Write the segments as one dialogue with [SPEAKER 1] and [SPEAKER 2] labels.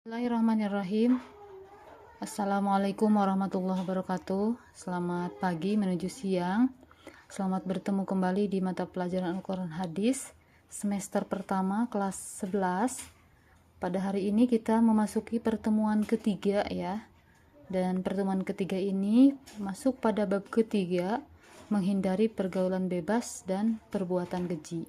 [SPEAKER 1] Bismillahirrahmanirrahim. Assalamualaikum warahmatullahi wabarakatuh. Selamat pagi menuju siang. Selamat bertemu kembali di mata pelajaran Al-Quran Hadis semester pertama kelas 11. Pada hari ini kita memasuki pertemuan ketiga ya. Dan pertemuan ketiga ini masuk pada bab ketiga, menghindari pergaulan bebas dan perbuatan keji.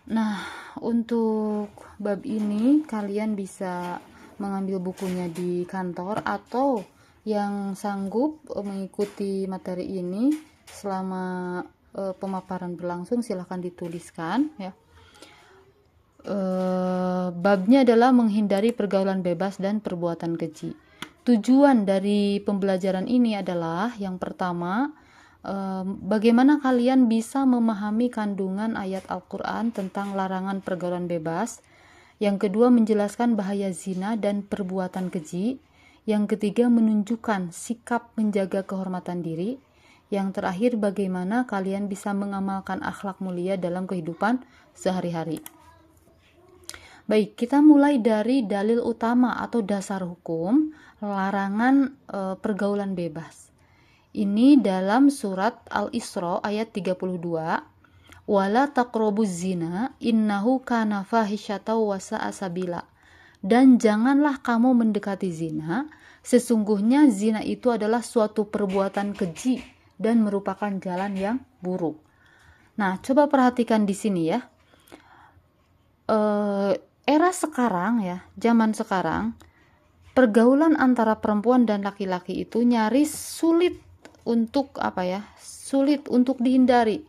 [SPEAKER 1] Nah, untuk bab ini kalian bisa mengambil bukunya di kantor, atau yang sanggup mengikuti materi ini selama pemaparan berlangsung silahkan dituliskan ya. Babnya adalah menghindari pergaulan bebas dan perbuatan keji. Tujuan dari pembelajaran ini adalah yang pertama, bagaimana kalian bisa memahami kandungan ayat Al-Quran tentang larangan pergaulan bebas. Yang kedua, menjelaskan bahaya zina dan perbuatan keji. Yang ketiga, menunjukkan sikap menjaga kehormatan diri. Yang terakhir, bagaimana kalian bisa mengamalkan akhlak mulia dalam kehidupan sehari-hari. Baik, kita mulai dari dalil utama atau dasar hukum larangan pergaulan bebas. Ini dalam surat Al-Isra ayat 32. Wala taqrabuz zina innahu kana fahisyatan wa sa'a sabila. Dan janganlah kamu mendekati zina, sesungguhnya zina itu adalah suatu perbuatan keji dan merupakan jalan yang buruk. Nah, coba perhatikan di sini ya. Era sekarang ya, zaman sekarang, pergaulan antara perempuan dan laki-laki itu nyaris sulit untuk sulit untuk dihindari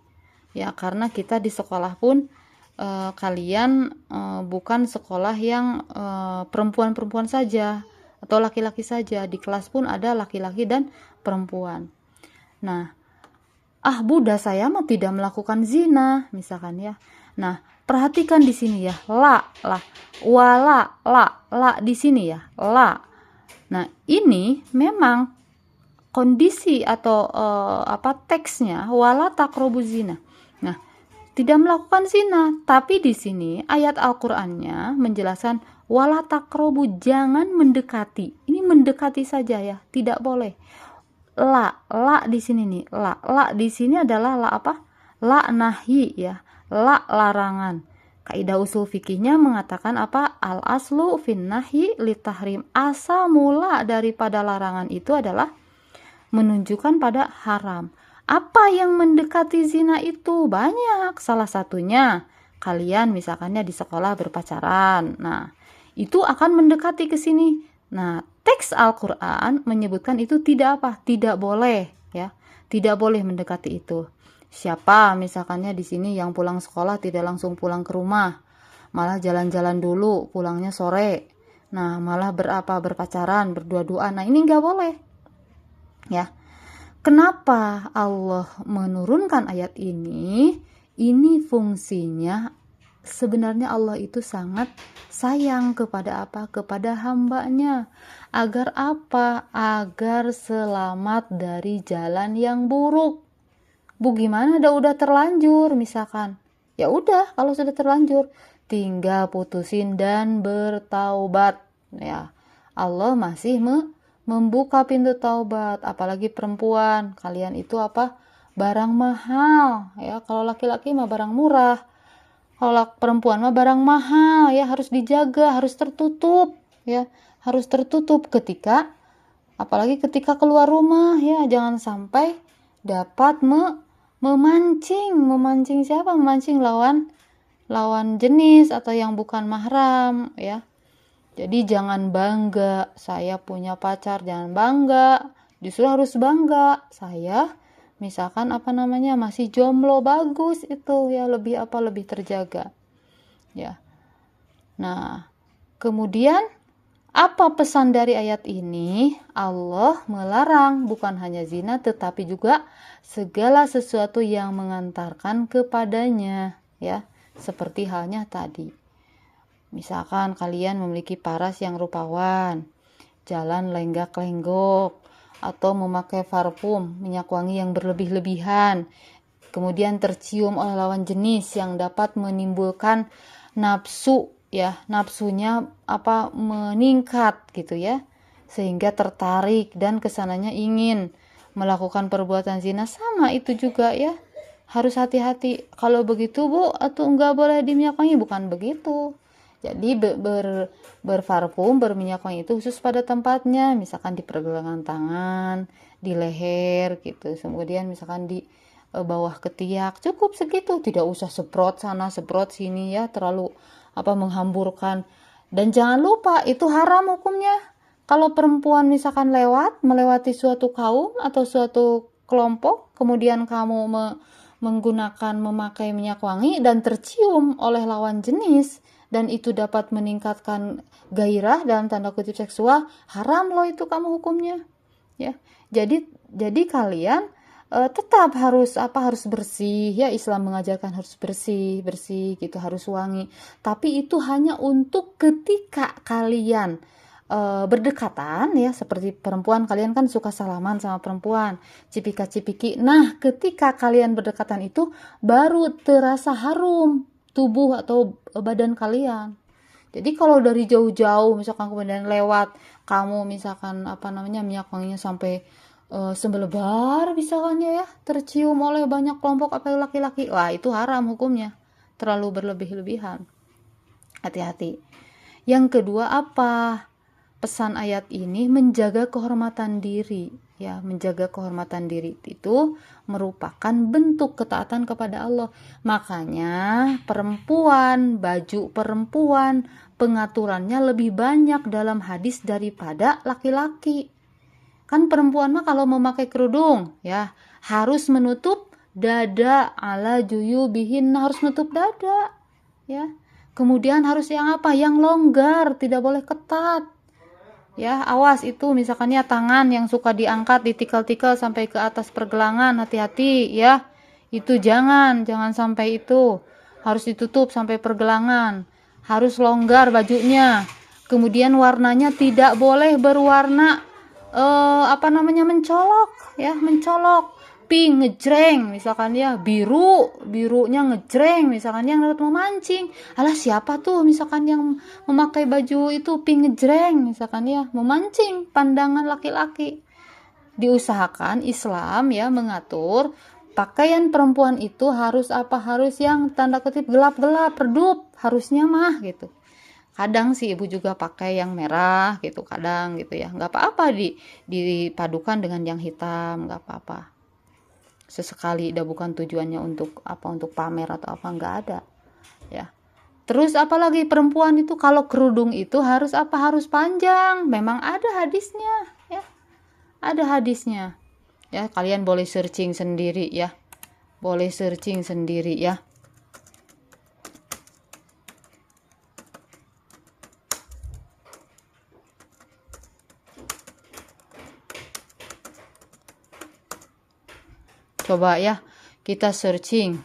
[SPEAKER 1] ya, karena kita di sekolah pun kalian bukan sekolah yang perempuan-perempuan saja atau laki-laki saja, di kelas pun ada laki-laki dan perempuan. Nah, Buddha saya mah tidak melakukan zina misalkan ya. Nah, perhatikan di sini ya, la di sini ya, la. Nah, ini memang kondisi atau teksnya wala taqrabuz zina. Nah, tidak melakukan zina, tapi di sini ayat Al-Qur'annya menjelaskan wala taqrabu, jangan mendekati. Ini mendekati saja ya, tidak boleh. La di sini nih, la di sini adalah la apa? La nahyi ya, la larangan. Kaidah usul fikihnya mengatakan apa? Al aslu fin nahyi litahrim. Asal mula daripada larangan itu adalah menunjukkan pada haram. Apa yang mendekati zina itu? Banyak. Salah satunya kalian misalkannya di sekolah berpacaran. Nah, itu akan mendekati ke sini. Nah, teks Al-Qur'an menyebutkan itu tidak boleh ya. Tidak boleh mendekati itu. Siapa misalkannya di sini yang pulang sekolah tidak langsung pulang ke rumah, malah jalan-jalan dulu, pulangnya sore. Nah, malah berpacaran, berdua-duaan. Nah, ini enggak boleh. Ya. Kenapa Allah menurunkan ayat ini? Ini fungsinya sebenarnya Allah itu sangat sayang kepada kepada hambanya. Agar apa? Agar selamat dari jalan yang buruk. Gimana udah terlanjur misalkan. Ya udah, kalau sudah terlanjur tinggal putusin dan bertaubat ya. Allah masih membuka pintu taubat, apalagi perempuan. Kalian itu barang mahal ya. Kalau laki-laki mah barang murah. Kalau perempuan mah barang mahal ya, harus dijaga, harus tertutup ya. Harus tertutup apalagi ketika keluar rumah ya, jangan sampai dapat memancing siapa? Memancing lawan jenis atau yang bukan mahram ya. Jadi jangan bangga saya punya pacar, jangan bangga, justru harus bangga saya misalkan masih jomblo, bagus itu ya, lebih terjaga ya. Nah, kemudian apa pesan dari ayat ini? Allah melarang bukan hanya zina tetapi juga segala sesuatu yang mengantarkan kepadanya ya, seperti halnya tadi. Misalkan kalian memiliki paras yang rupawan, jalan lenggak-lenggok, atau memakai parfum, minyak wangi yang berlebih-lebihan, kemudian tercium oleh lawan jenis yang dapat menimbulkan nafsu ya nafsunya meningkat gitu ya, sehingga tertarik dan kesananya ingin melakukan perbuatan zina. Sama itu juga ya, harus hati-hati. Kalau begitu Bu, atau enggak boleh di minyak wangi, bukan begitu. Jadi berparfum, berminyak wangi itu khusus pada tempatnya, misalkan di pergelangan tangan, di leher gitu, kemudian misalkan di bawah ketiak, cukup segitu, tidak usah semprot sana semprot sini ya, terlalu menghamburkan. Dan jangan lupa itu haram hukumnya. Kalau perempuan misalkan melewati suatu kaum atau suatu kelompok, kemudian kamu menggunakan memakai minyak wangi dan tercium oleh lawan jenis, dan itu dapat meningkatkan gairah dalam tanda kutip seksual, haram loh itu kamu hukumnya ya. Jadi kalian tetap harus bersih ya. Islam mengajarkan harus bersih gitu, harus wangi. Tapi itu hanya untuk ketika kalian berdekatan ya, seperti perempuan, kalian kan suka salaman sama perempuan, cipika-cipiki. Nah, ketika kalian berdekatan itu baru terasa harum tubuh atau badan kalian. Jadi kalau dari jauh-jauh misalkan kemudian lewat, kamu misalkan minyak wanginya sampai sembelebar misalkan ya, tercium oleh banyak kelompok laki-laki, wah itu haram hukumnya, terlalu berlebih-lebihan. Hati-hati. Yang kedua pesan ayat ini? Menjaga kehormatan diri ya. Menjaga kehormatan diri itu merupakan bentuk ketaatan kepada Allah. Makanya baju perempuan pengaturannya lebih banyak dalam hadis daripada laki-laki. Kan perempuan mah kalau memakai kerudung ya harus menutup dada, ala juyubihin, harus menutup dada ya. Kemudian harus yang longgar, tidak boleh ketat ya. Awas itu misalkannya tangan yang suka diangkat, ditikal-tikal sampai ke atas pergelangan, hati-hati ya. Itu jangan sampai itu. Harus ditutup sampai pergelangan. Harus longgar bajunya. Kemudian warnanya tidak boleh berwarna mencolok ya, mencolok. Pink ngejreng misalkan ya, birunya ngejreng misalkan, yang dapat memancing. Alah, siapa tuh misalkan yang memakai baju itu pink ngejreng misalkan ya, memancing pandangan laki-laki. Diusahakan Islam ya mengatur pakaian perempuan itu harus yang tanda kutip gelap-gelap, redup harusnya mah gitu. Kadang sih ibu juga pakai yang merah gitu, kadang gitu ya, nggak apa-apa dipadukan dengan yang hitam, nggak apa-apa. Sesekali, bukan tujuannya untuk pamer atau nggak ada ya. Terus apalagi perempuan itu kalau kerudung itu harus panjang, memang ada hadisnya ya, ada hadisnya ya. Kalian boleh searching sendiri ya, coba ya, kita searching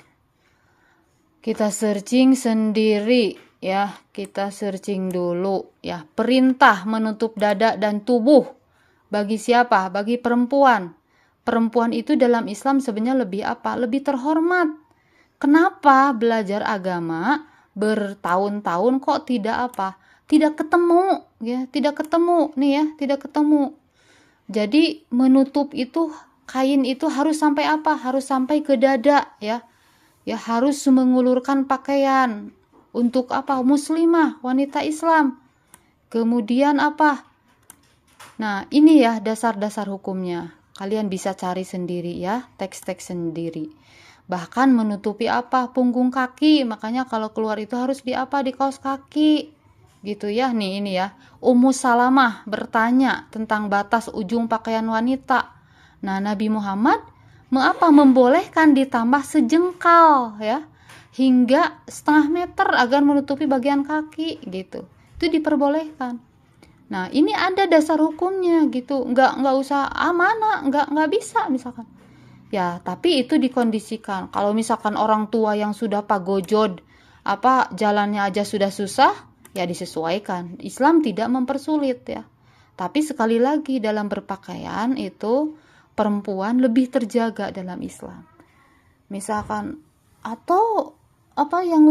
[SPEAKER 1] sendiri ya, kita searching dulu ya. Perintah menutup dada dan tubuh bagi siapa? Bagi perempuan. Perempuan itu dalam Islam sebenarnya lebih terhormat. Kenapa belajar agama bertahun-tahun kok tidak ketemu ya, tidak ketemu. Jadi menutup itu, kain itu harus sampai harus sampai ke dada ya. Ya, harus mengulurkan pakaian untuk muslimah, wanita Islam. Kemudian nah, ini ya dasar-dasar hukumnya. Kalian bisa cari sendiri ya, teks-teks sendiri. Bahkan menutupi punggung kaki. Makanya kalau keluar itu harus di kaos kaki. Gitu ya. Nih, ini ya. Ummu Salamah bertanya tentang batas ujung pakaian wanita. Nah, Nabi Muhammad membolehkan ditambah sejengkal ya, hingga setengah meter agar menutupi bagian kaki gitu. Itu diperbolehkan. Nah, ini ada dasar hukumnya gitu. Enggak usah mana enggak bisa misalkan. Ya, tapi itu dikondisikan. Kalau misalkan orang tua yang sudah pagojod, jalannya aja sudah susah, ya disesuaikan. Islam tidak mempersulit ya. Tapi sekali lagi dalam berpakaian itu perempuan lebih terjaga dalam Islam. Misalkan atau yang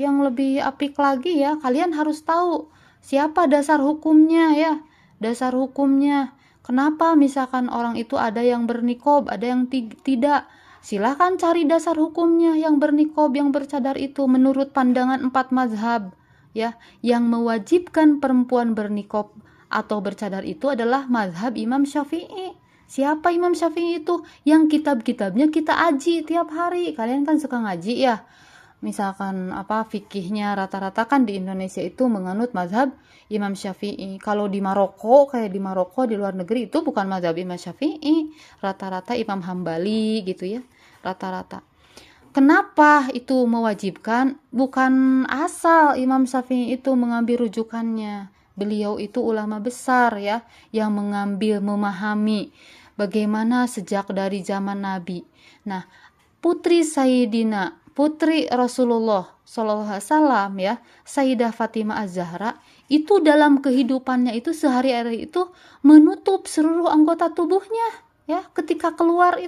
[SPEAKER 1] lebih apik lagi ya, kalian harus tahu siapa dasar hukumnya ya. Dasar hukumnya. Kenapa misalkan orang itu ada yang berniqab, ada yang tidak. Silahkan cari dasar hukumnya yang berniqab, yang bercadar itu menurut pandangan 4 mazhab ya. Yang mewajibkan perempuan berniqab atau bercadar itu adalah mazhab Imam Syafi'i. Siapa Imam Syafi'i itu? Yang kitab-kitabnya kita aji tiap hari. Kalian kan suka ngaji ya. Misalkan fikihnya rata-rata kan di Indonesia itu menganut mazhab Imam Syafi'i. Kalau di Maroko, kayak di Maroko di luar negeri itu bukan mazhab Imam Syafi'i, rata-rata Imam Hambali gitu ya, rata-rata. Kenapa itu mewajibkan? Bukan asal Imam Syafi'i itu mengambil rujukannya. Beliau itu ulama besar ya, yang mengambil, memahami bagaimana sejak dari zaman Nabi. Nah, putri Sayyidina, putri Rasulullah Sallallahu Alaihi Wasallam ya, Sayyidah Fatimah Az-Zahra itu dalam kehidupannya itu sehari-hari itu menutup seluruh anggota tubuhnya ya, ketika keluar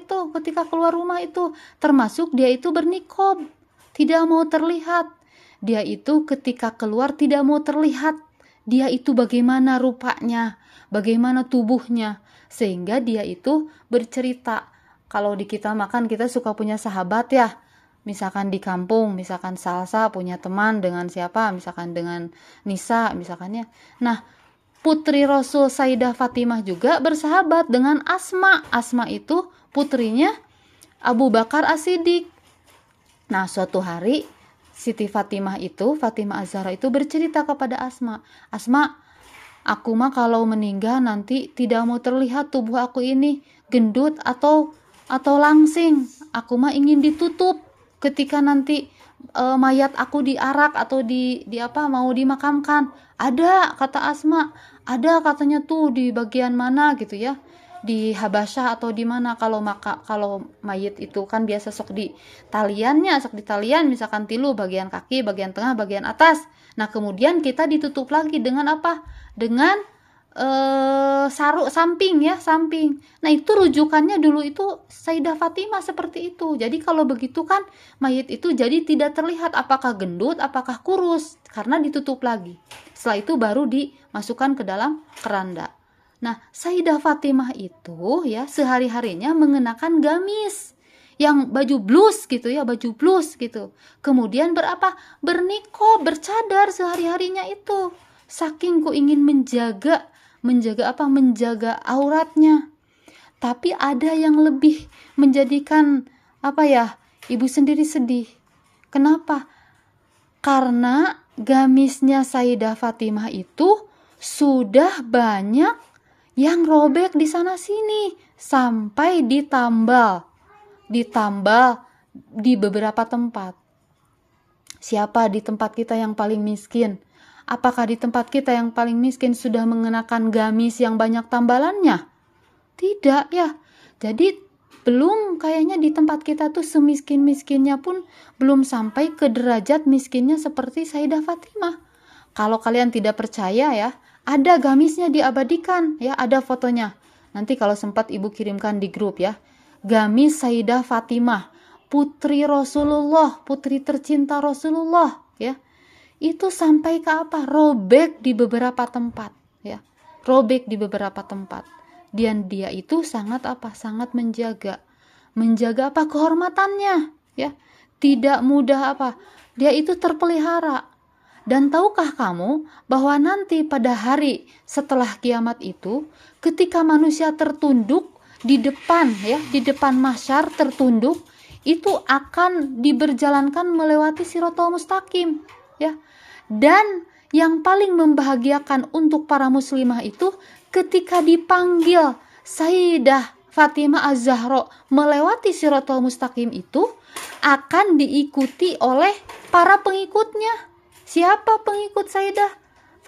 [SPEAKER 1] rumah itu, termasuk dia itu berniqab, tidak mau terlihat. Dia itu ketika keluar tidak mau terlihat dia itu bagaimana rupanya, bagaimana tubuhnya, sehingga dia itu bercerita. Kalau di kita makan, kita suka punya sahabat ya, misalkan di kampung, misalkan Salsa punya teman dengan siapa, misalkan dengan Nisa misalkannya. Nah, putri Rasul Sayyidah Fatimah juga bersahabat dengan Asma. Asma itu putrinya Abu Bakar As-Siddiq. Nah, suatu hari Siti Fatimah Az-Zahra itu bercerita kepada Asma, Asma, aku mah kalau meninggal nanti tidak mau terlihat tubuh aku ini gendut atau langsing. Aku mah ingin ditutup ketika nanti mayat aku diarak atau mau dimakamkan. Ada, kata Asma, ada katanya tuh di bagian mana gitu ya, di Habasyah atau di mana. Kalau mayit itu kan biasa sok di talian misalkan tilu, bagian kaki, bagian tengah, bagian atas. Nah, kemudian kita ditutup lagi dengan apa? Dengan saruk samping. Nah, itu rujukannya dulu itu Sayyidah Fatimah seperti itu. Jadi kalau begitu kan mayit itu jadi tidak terlihat apakah gendut, apakah kurus, karena ditutup lagi. Setelah itu baru dimasukkan ke dalam keranda. Nah, Sayyidah Fatimah itu ya sehari-harinya mengenakan gamis, yang baju blus gitu. Kemudian berniqab, bercadar sehari-harinya itu. Saking ku ingin menjaga auratnya. Tapi ada yang lebih menjadikan ibu sendiri sedih. Kenapa? Karena gamisnya Sayyidah Fatimah itu sudah banyak yang robek di sana sini, sampai ditambal di beberapa tempat. Siapa di tempat kita yang paling miskin? Apakah di tempat kita yang paling miskin sudah mengenakan gamis yang banyak tambalannya? Tidak ya. Jadi belum, kayaknya di tempat kita tuh semiskin-miskinnya pun belum sampai ke derajat miskinnya seperti Sayyidah Fatimah. Kalau kalian tidak percaya ya, ada gamisnya diabadikan ya, ada fotonya. Nanti kalau sempat ibu kirimkan di grup ya. Gamis Sayyidah Fatimah, putri Rasulullah, putri tercinta Rasulullah ya. Itu sampai ke robek di beberapa tempat ya. Robek di beberapa tempat. Dan dia itu sangat menjaga kehormatannya ya. Tidak mudah dia itu terpelihara. Dan tahukah kamu bahwa nanti pada hari setelah kiamat itu, ketika manusia tertunduk di depan mahsyar tertunduk, itu akan diberjalankan melewati Shirathul Mustaqim ya. Dan yang paling membahagiakan untuk para muslimah itu ketika dipanggil Sayyidah Fatimah Az-Zahra melewati Shirathul Mustaqim itu akan diikuti oleh para pengikutnya. Siapa pengikut Sayyidah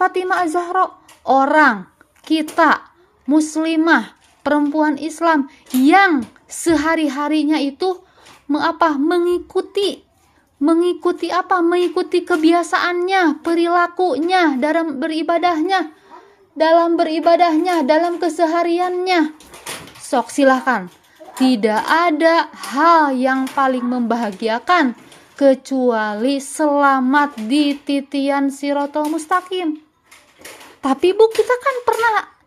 [SPEAKER 1] Fatimah Az-Zahra? Orang kita muslimah, perempuan Islam yang sehari-harinya itu mengikuti kebiasaannya, perilakunya dalam beribadahnya, dalam kesehariannya. Sok silahkan. Tidak ada hal yang paling membahagiakan kecuali selamat di titian Siratal Mustaqim. Tapi Bu, kita kan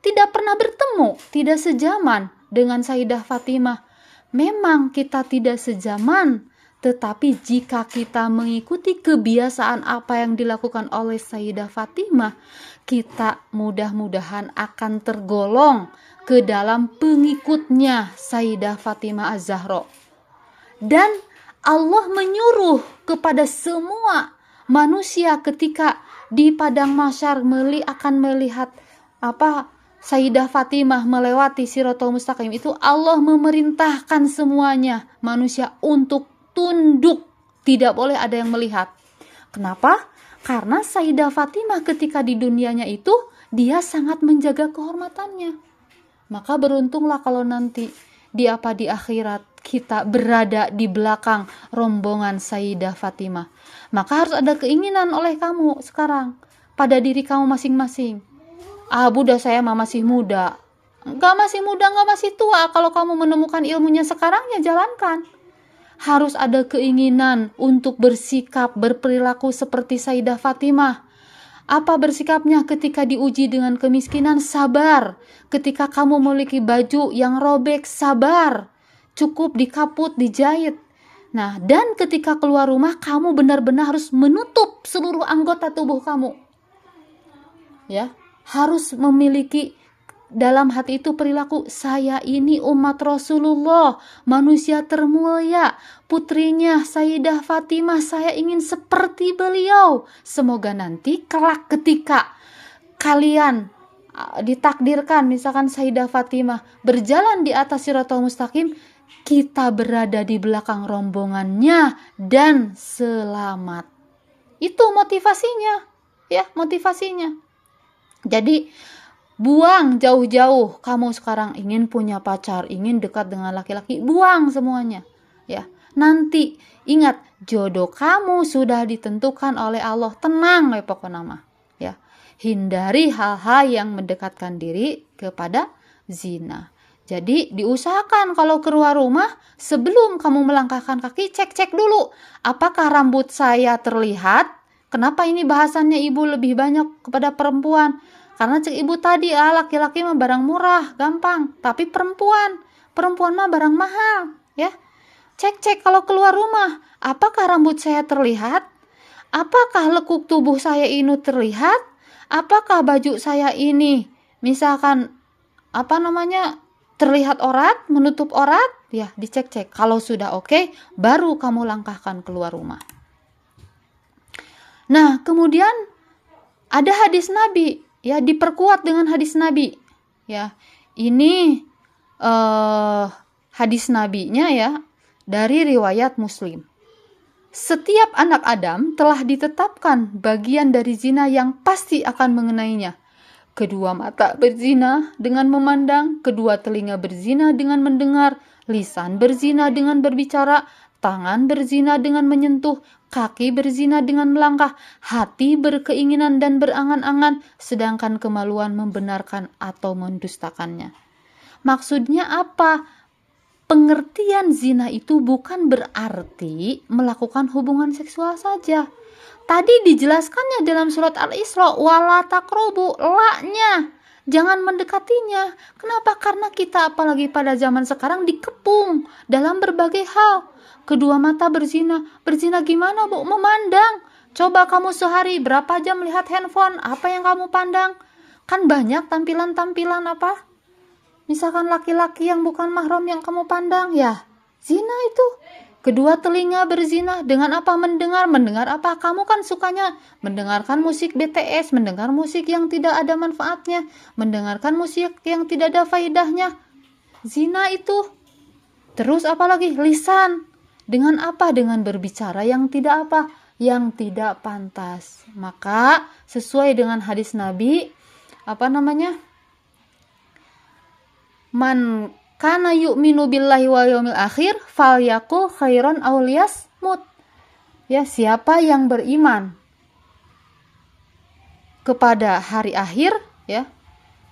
[SPEAKER 1] tidak pernah bertemu, tidak sezaman dengan Sayyidah Fatimah. Memang kita tidak sezaman, tetapi jika kita mengikuti kebiasaan apa yang dilakukan oleh Sayyidah Fatimah, kita mudah-mudahan akan tergolong ke dalam pengikutnya Sayyidah Fatimah Az-Zahra. Dan Allah menyuruh kepada semua manusia ketika di padang mahsyar akan melihat Sayyidah Fatimah melewati Siratal Mustaqim itu, Allah memerintahkan semuanya manusia untuk tunduk, tidak boleh ada yang melihat. Kenapa? Karena Sayyidah Fatimah ketika di dunianya itu dia sangat menjaga kehormatannya. Maka beruntunglah kalau nanti di akhirat kita berada di belakang rombongan Sayyidah Fatimah. Maka harus ada keinginan oleh kamu sekarang pada diri kamu masing-masing. Bunda, saya masih muda. Enggak masih muda, enggak masih tua. Kalau kamu menemukan ilmunya sekarang, ya jalankan. Harus ada keinginan untuk bersikap, berperilaku seperti Sayyidah Fatimah. Apa bersikapnya ketika diuji dengan kemiskinan? Sabar. Ketika kamu memiliki baju yang robek, sabar. Cukup dikaput, dijahit. Nah, dan ketika keluar rumah, kamu benar-benar harus menutup seluruh anggota tubuh kamu. Ya, harus memiliki dalam hati itu perilaku, saya ini umat Rasulullah, manusia termulia, putrinya Sayyidah Fatimah, saya ingin seperti beliau. Semoga nanti kelak ketika kalian ditakdirkan, misalkan Sayyidah Fatimah berjalan di atas Siratal Mustaqim, kita berada di belakang rombongannya dan selamat. Itu motivasinya, ya, motivasinya. Jadi buang jauh-jauh, kamu sekarang ingin punya pacar, ingin dekat dengan laki-laki, buang semuanya, ya. Nanti ingat, jodoh kamu sudah ditentukan oleh Allah. Tenang ya pokoknya mah, ya. Hindari hal-hal yang mendekatkan diri kepada zina. Jadi diusahakan kalau keluar rumah, sebelum kamu melangkahkan kaki, cek dulu, apakah rambut saya terlihat? Kenapa ini bahasannya ibu lebih banyak kepada perempuan? Karena cek ibu tadi, laki-laki mah barang murah, gampang. Tapi perempuan mah barang mahal, ya. Cek kalau keluar rumah, apakah rambut saya terlihat? Apakah lekuk tubuh saya ini terlihat? Apakah baju saya ini, misalkan terlihat orat, menutup orat? Ya, dicek. Kalau sudah oke, baru kamu langkahkan keluar rumah. Nah, kemudian ada hadis Nabi, ya, diperkuat dengan hadis Nabi, ya. Ini hadis Nabinya, ya, dari riwayat Muslim. Setiap anak Adam telah ditetapkan bagian dari zina yang pasti akan mengenainya. Kedua mata berzina dengan memandang, kedua telinga berzina dengan mendengar, lisan berzina dengan berbicara, tangan berzina dengan menyentuh, kaki berzina dengan melangkah, hati berkeinginan dan berangan-angan, sedangkan kemaluan membenarkan atau mendustakannya. Maksudnya apa? Pengertian zina itu bukan berarti melakukan hubungan seksual saja. Tadi dijelaskannya dalam surat Al-Isra, wala taqrabu, la-nya, jangan mendekatinya. Kenapa? Karena kita apalagi pada zaman sekarang dikepung dalam berbagai hal. Kedua mata berzina gimana, Bu? Memandang. Coba kamu sehari berapa jam lihat handphone? Apa yang kamu pandang? Kan banyak tampilan-tampilan apa? Misalkan laki-laki yang bukan mahram yang kamu pandang, ya zina itu. Kedua telinga berzina dengan apa? Mendengar apa? Kamu kan sukanya mendengarkan musik BTS, mendengar musik yang tidak ada manfaatnya, mendengarkan musik yang tidak ada faedahnya. Zina itu. Terus apalagi? Lisan. Dengan apa? Dengan berbicara yang tidak apa? Yang tidak pantas. Maka sesuai dengan hadis Nabi, man kana yu'minu billahi wal yaumil akhir falyaqul khairan aw liyasmut. Ya, siapa yang beriman kepada hari akhir, ya.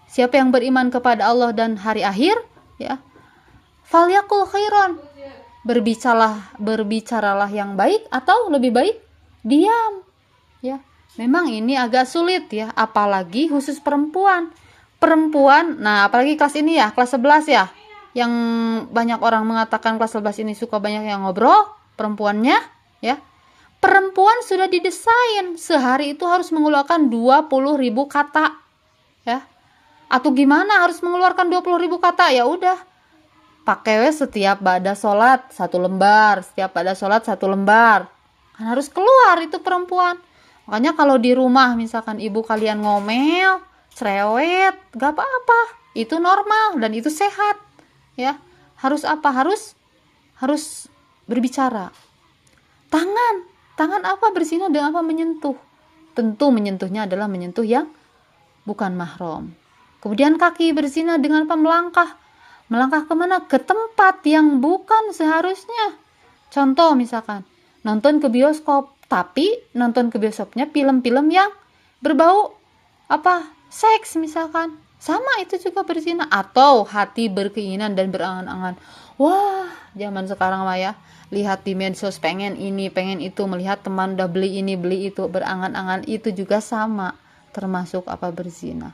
[SPEAKER 1] Siapa yang beriman kepada Allah dan hari akhir, ya. Falyaqul khairan. berbicaralah yang baik atau lebih baik diam, ya. Memang ini agak sulit ya, apalagi khusus perempuan. Nah apalagi kelas ini ya, kelas 11 ya, yang banyak orang mengatakan kelas 11 ini suka banyak yang ngobrol, perempuannya ya. Perempuan sudah didesain sehari itu harus mengeluarkan 20.000 kata ya. Atau gimana harus mengeluarkan 20.000 kata? Ya udah, pakai setiap ba'da sholat 1 lembar, setiap ba'da sholat 1 lembar. Kan harus keluar itu perempuan. Makanya kalau di rumah misalkan ibu kalian ngomel, cerewet, gak apa-apa. Itu normal dan itu sehat. Ya. Harus apa? Harus berbicara. Tangan apa berzina dengan apa menyentuh? Tentu menyentuhnya adalah menyentuh yang bukan mahram. Kemudian kaki berzina dengan apa? Melangkah kemana? Ke tempat yang bukan seharusnya. Contoh misalkan nonton ke bioskop, tapi nonton ke bioskopnya film-film yang berbau apa? Seks misalkan. Sama itu juga berzina. Atau hati berkeinginan dan berangan-angan. Wah, zaman sekarang mah ya, lihat di medsos pengen ini, pengen itu, melihat teman udah beli ini, beli itu, berangan-angan, itu juga sama, termasuk apa? Berzina.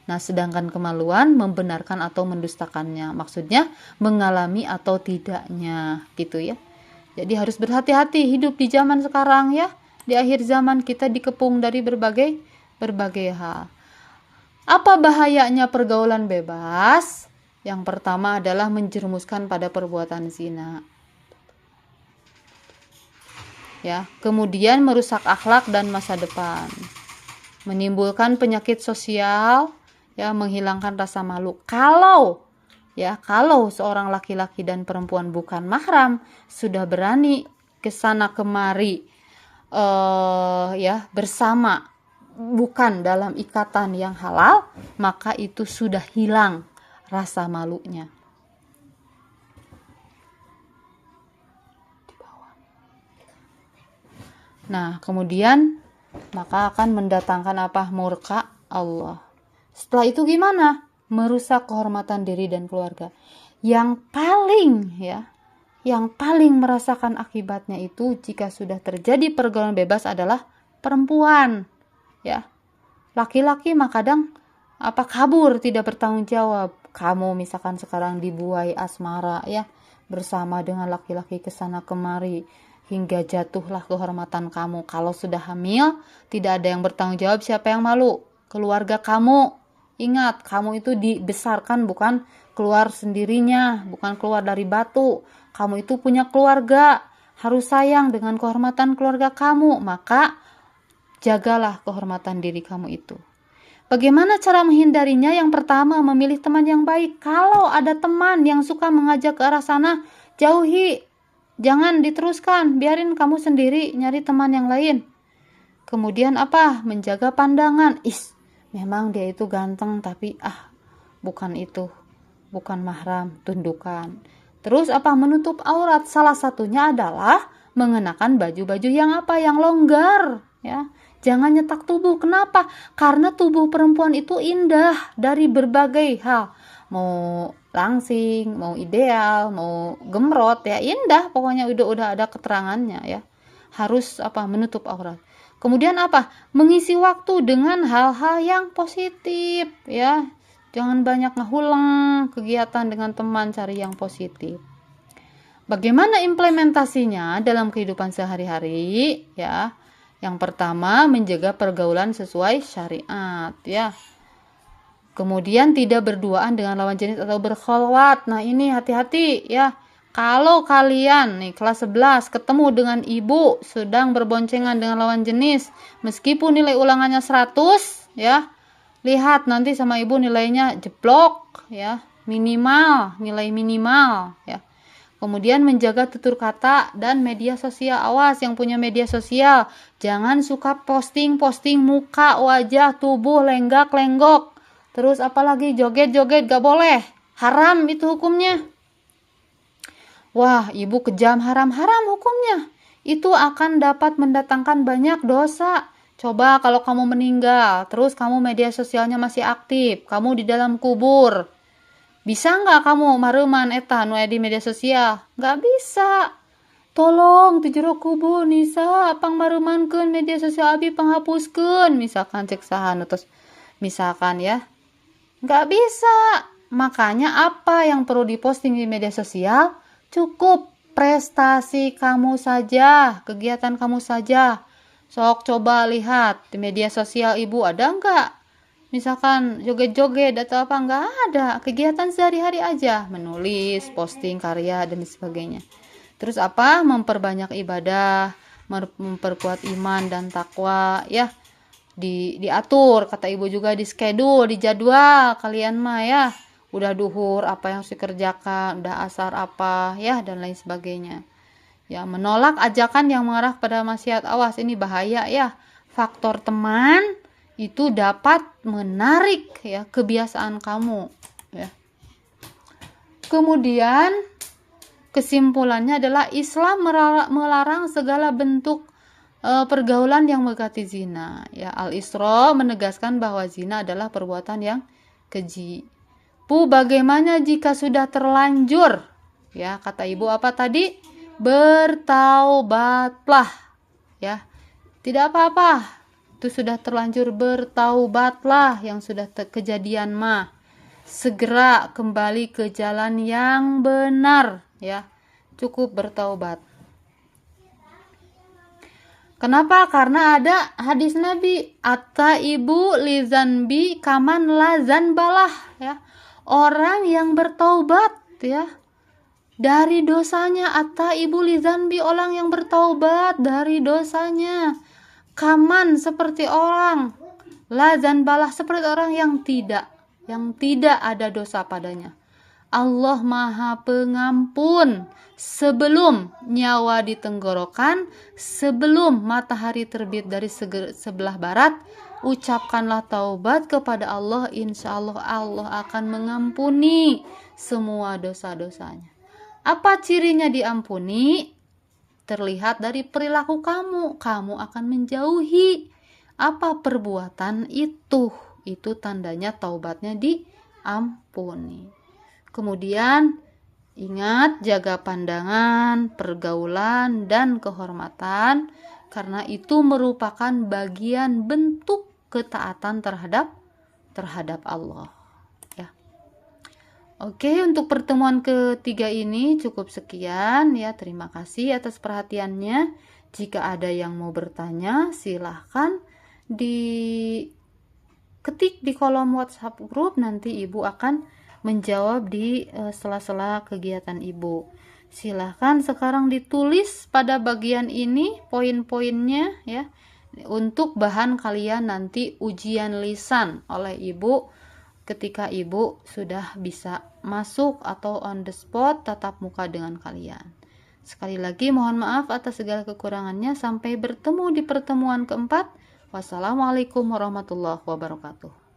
[SPEAKER 1] Nah, sedangkan kemaluan membenarkan atau mendustakannya. Maksudnya mengalami atau tidaknya, gitu ya. Jadi harus berhati-hati hidup di zaman sekarang ya. Di akhir zaman kita dikepung dari berbagai hal. Apa bahayanya pergaulan bebas? Yang pertama adalah menjerumuskan pada perbuatan zina. Ya, kemudian merusak akhlak dan masa depan. Menimbulkan penyakit sosial, ya, menghilangkan rasa malu. Kalau seorang laki-laki dan perempuan bukan mahram sudah berani kesana kemari bersama, bukan dalam ikatan yang halal, maka itu sudah hilang rasa malunya. Nah, kemudian maka akan mendatangkan apa? Murka Allah. Setelah itu gimana? Merusak kehormatan diri dan keluarga. Yang paling merasakan akibatnya itu jika sudah terjadi pergaulan bebas adalah perempuan. Ya. Laki-laki mah kadang kabur, tidak bertanggung jawab. Kamu misalkan sekarang dibuai asmara ya, bersama dengan laki-laki kesana kemari, hingga jatuhlah kehormatan kamu. Kalau sudah hamil, tidak ada yang bertanggung jawab, siapa yang malu? Keluarga kamu. Ingat, kamu itu dibesarkan bukan keluar sendirinya, bukan keluar dari batu. Kamu itu punya keluarga, harus sayang dengan kehormatan keluarga kamu. Maka jagalah kehormatan diri kamu itu. Bagaimana cara menghindarinya? Yang pertama, memilih teman yang baik. Kalau ada teman yang suka mengajak ke arah sana, jauhi. Jangan diteruskan, biarin kamu sendiri nyari teman yang lain. Kemudian apa? Menjaga pandangan. Memang dia itu ganteng, tapi bukan itu, bukan mahram, tundukan. Terus apa? Menutup aurat. Salah satunya adalah mengenakan baju-baju yang Yang longgar, ya. Jangan nyetak tubuh. Kenapa? Karena tubuh perempuan itu indah dari berbagai hal. Mau langsing, mau ideal, mau gemrot, ya indah. Pokoknya udah ada keterangannya ya. Harus menutup aurat. Kemudian mengisi waktu dengan hal-hal yang positif ya. Jangan banyak ngehulang kegiatan dengan teman, cari yang positif. Bagaimana implementasinya dalam kehidupan sehari-hari ya? Yang pertama, menjaga pergaulan sesuai syariat ya. Kemudian tidak berduaan dengan lawan jenis atau berkholwat. Nah, ini hati-hati ya. Kalau kalian nih kelas 11 ketemu dengan ibu sedang berboncengan dengan lawan jenis, meskipun nilai ulangannya 100 ya, lihat nanti sama ibu nilainya jeblok ya, nilai minimal ya. Kemudian menjaga tutur kata dan media sosial. Awas yang punya media sosial, jangan suka posting muka, wajah, tubuh lenggak-lenggok. Terus apalagi joget-joget, gak boleh. Haram itu hukumnya. Wah, ibu kejam, haram hukumnya. Itu akan dapat mendatangkan banyak dosa. Coba kalau kamu meninggal, terus kamu media sosialnya masih aktif, kamu di dalam kubur. Bisa nggak kamu maruman eta nu di media sosial? Nggak bisa. Tolong di jero kubu Nisa pang marumankeun media sosial abi panghapuskeun misalkan cek saha terus misalkan ya. Nggak bisa. Makanya apa yang perlu diposting di media sosial? Cukup prestasi kamu saja, kegiatan kamu saja. Sok coba lihat di media sosial ibu ada nggak? Misalkan joget-joget atau apa, nggak ada. Kegiatan sehari-hari aja, menulis, posting karya dan sebagainya. Terus apa? Memperbanyak ibadah, memperkuat iman dan takwa ya. Diatur, kata ibu juga di schedule, di jadwal kalian mah ya. Udah duhur apa yang harus dikerjakan, udah asar apa ya dan lain sebagainya. Ya, menolak ajakan yang mengarah pada maksiat. Awas, ini bahaya ya. Faktor teman itu dapat menarik ya kebiasaan kamu ya. Kemudian kesimpulannya adalah Islam melarang segala bentuk pergaulan yang mendekati zina. Ya, Al-Isra menegaskan bahwa zina adalah perbuatan yang keji. Bagaimana jika sudah terlanjur? Ya, kata ibu apa tadi? Bertaubatlah. Ya, tidak apa-apa. Itu sudah terlanjur, bertaubatlah yang sudah kejadian mah. Segera kembali ke jalan yang benar ya. Cukup bertaubat. Kenapa? Karena ada hadis Nabi, at-taibu li zanbi kaman la zanbalah ya. Orang yang bertaubat ya dari dosanya, at-taibu li zanbi, orang yang bertaubat dari dosanya. Kaman seperti orang, la zanbalah seperti orang yang tidak ada dosa padanya. Allah Maha Pengampun. Sebelum nyawa di tenggorokan, sebelum matahari terbit dari sebelah barat, ucapkanlah taubat kepada Allah. Insya Allah Allah akan mengampuni semua dosa-dosanya. Apa cirinya diampuni? Terlihat dari perilaku kamu. Kamu akan menjauhi apa perbuatan itu. Itu tandanya taubatnya diampuni. Kemudian ingat, jaga pandangan, pergaulan, dan kehormatan, karena itu merupakan bagian bentuk ketaatan terhadap Allah. Ya. Oke, untuk pertemuan ketiga ini cukup sekian ya. Terima kasih atas perhatiannya. Jika ada yang mau bertanya, silahkan diketik di kolom WhatsApp grup. Nanti Ibu akan menjawab di sela-sela kegiatan Ibu. Silahkan sekarang ditulis pada bagian ini poin-poinnya ya, untuk bahan kalian nanti ujian lisan oleh Ibu ketika Ibu sudah bisa masuk atau on the spot tatap muka dengan kalian. Sekali lagi mohon maaf atas segala kekurangannya. Sampai bertemu di pertemuan keempat. Wassalamualaikum warahmatullahi wabarakatuh.